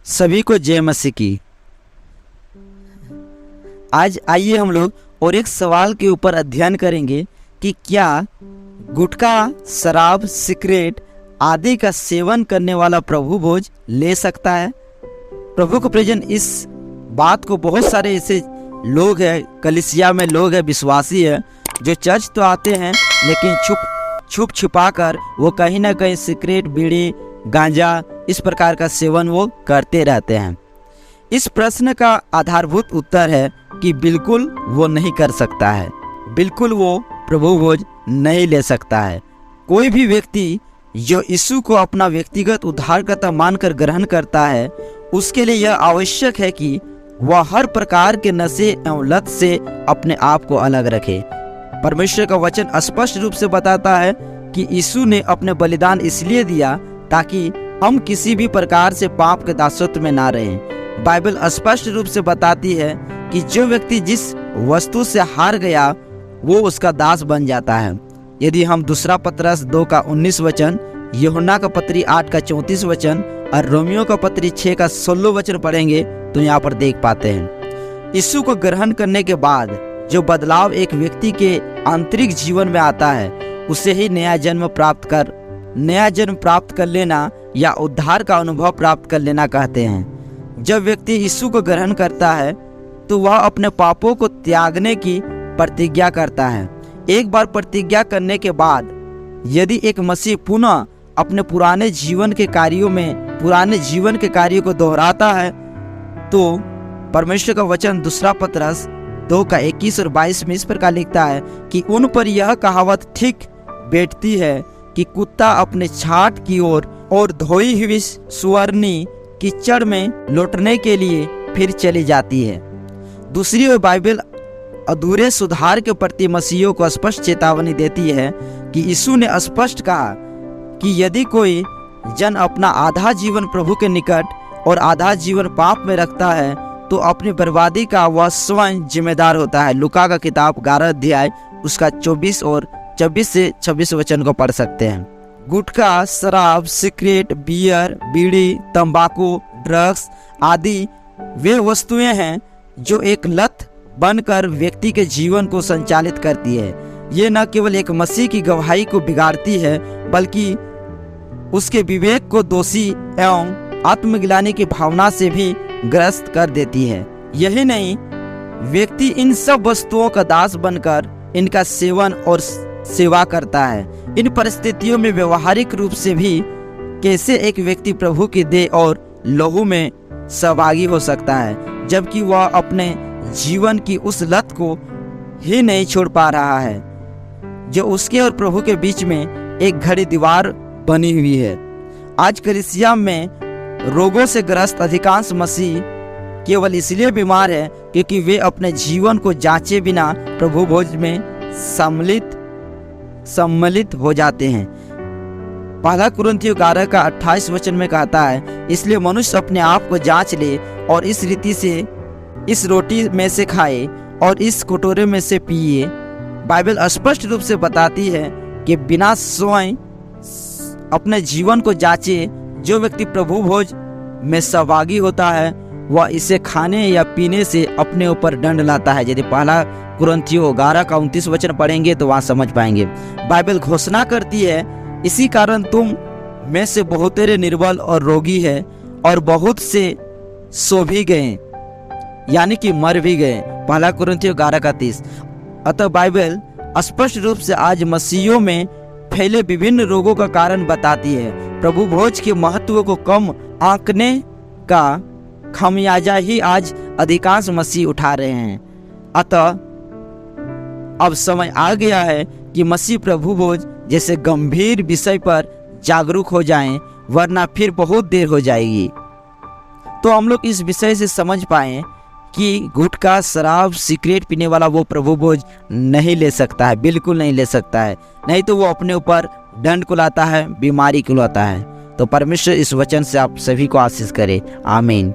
सभी को जय मसीह की। आज आइए हम लोग और एक सवाल के ऊपर अध्ययन करेंगे कि क्या गुटखा, शराब, सिगरेट आदि का सेवन करने वाला प्रभु भोज ले सकता है। प्रभु को प्रेजन इस बात को बहुत सारे ऐसे लोग हैं, कलीसिया में लोग हैं, विश्वासी है, जो चर्च तो आते हैं लेकिन छुप छुपा कर वो कहीं ना कहीं सिगरेट, बीड़ी, गांजा इस प्रकार का सेवन वो करते रहते हैं। इस प्रश्न का आधारभूत उत्तर है कि बिल्कुल वो नहीं कर सकता है, बिल्कुल वो प्रभु भोज नहीं ले सकता है। कोई भी व्यक्ति जो यीशु को अपना व्यक्तिगत उद्धारकर्ता मानकर ग्रहण करता है, उसके लिए यह आवश्यक है कि वह हर प्रकार के नशे एवं लत से अपने आप को अलग रखे। परमेश्वर का वचन स्पष्ट रूप से बताता है कि यीशु ने अपने बलिदान इसलिए दिया ताकि हम किसी भी प्रकार से पाप के दासत्व में ना रहें। बाइबल स्पष्ट रूप से बताती है कि जो व्यक्ति जिस वस्तु से हार गया वो उसका दास बन जाता है। यदि हम दूसरा पतरस 2:19 वचन, यूहन्ना का पत्री 8:34 वचन और रोमियो का पत्री 6:16 वचन पढ़ेंगे तो यहाँ पर देख पाते हैं। यीशु को ग्रहण करने के बाद जो बदलाव एक व्यक्ति के आंतरिक जीवन में आता है, उसे ही नया जन्म प्राप्त कर लेना या उद्धार का अनुभव प्राप्त कर लेना कहते हैं। जब व्यक्ति यीशु को ग्रहण करता है तो वह अपने पापों को त्यागने की प्रतिज्ञा करता है। एक बार प्रतिज्ञा करने के बाद यदि एक मसीह पुनः अपने पुराने जीवन के कार्यों को दोहराता है तो परमेश्वर का वचन दूसरा पतरस 2:21 और 22 में इस प्रकार लिखता है कि उन पर यह कहावत ठीक बैठती है कि कुत्ता अपने छाट की ओर और धोई हुई सुअरनी कीचड़ में लौटने के लिए फिर चली जाती है। दूसरी ओर बाइबल अधूरे सुधार के प्रति मसीहियों को स्पष्ट चेतावनी देती है कि यीशु ने स्पष्ट कहा कि यदि कोई जन अपना आधा जीवन प्रभु के निकट और आधा जीवन पाप में रखता है तो अपनी बर्बादी का वह स्वयं जिम्मेदार होता है। लूका का किताब 11 अध्याय उसका 24 और 26 से 26 वचन को पढ़ सकते हैं। गुटखा, शराब, सिगरेट, बियर, बीड़ी, तंबाकू, ड्रग्स आदि वे वस्तुएं हैं जो एक लत बनकर व्यक्ति के जीवन को संचालित करती है। ये न केवल एक मसीह की गवाही को बिगाड़ती है बल्कि उसके विवेक को दोषी एवं आत्मग्लानि की भावना से भी ग्रस्त कर देती है। यही नहीं, व्यक्ति इन सब वस्तुओं का दास बनकर इनका सेवन और सेवा करता है। इन परिस्थितियों में व्यवहारिक रूप से भी कैसे एक व्यक्ति प्रभु की देह और लहू में सहभागी हो सकता है जबकि वह अपने जीवन की उस लत को ही नहीं छोड़ पा रहा है जो उसके और प्रभु के बीच में एक घड़ी दीवार बनी हुई है। आज कलीसिया में रोगों से ग्रस्त अधिकांश मसीह केवल इसलिए बीमार है क्योंकि वे अपने जीवन को जांचे बिना प्रभु भोज में सम्मिलित हो जाते हैं। पहला कुरिन्थियों 11:28 वचन में कहता है, इसलिए मनुष्य अपने आप को जांच ले और इस रीति से इस रोटी में से खाए और इस कटोरे में से पिए। बाइबल स्पष्ट रूप से बताती है कि बिना स्वयं अपने जीवन को जांचे जो व्यक्ति प्रभु भोज में सहभागी होता है वह इसे खाने या पीने से अपने ऊपर दंड लाता है। यदि पहला कुरिन्थियों 11:29 वचन पढ़ेंगे तो वहाँ समझ पाएंगे। बाइबल घोषणा करती है, इसी कारण तुम में से बहुतेरे निर्बल और रोगी है और बहुत से सो भी गए, यानी कि मर भी गए। पहला कुरिन्थियों 11:30। अतः बाइबल स्पष्ट रूप से आज मसीहियों में फैले विभिन्न रोगों का कारण बताती है। प्रभु भोज के महत्व को कम आंकने का खमियाजा ही आज अधिकांश मसीह उठा रहे हैं। अतः अब समय आ गया है कि मसीह प्रभु भोज जैसे गंभीर विषय पर जागरूक हो जाएं, वरना फिर बहुत देर हो जाएगी। तो हम लोग इस विषय से समझ पाएं कि गुटखा, शराब, सिगरेट पीने वाला वो प्रभु भोज नहीं ले सकता है, बिल्कुल नहीं ले सकता है। नहीं तो वो अपने ऊपर दंड को लाता है, बीमारी को लाता है। तो परमेश्वर इस वचन से आप सभी को आशीष करे। आमीन।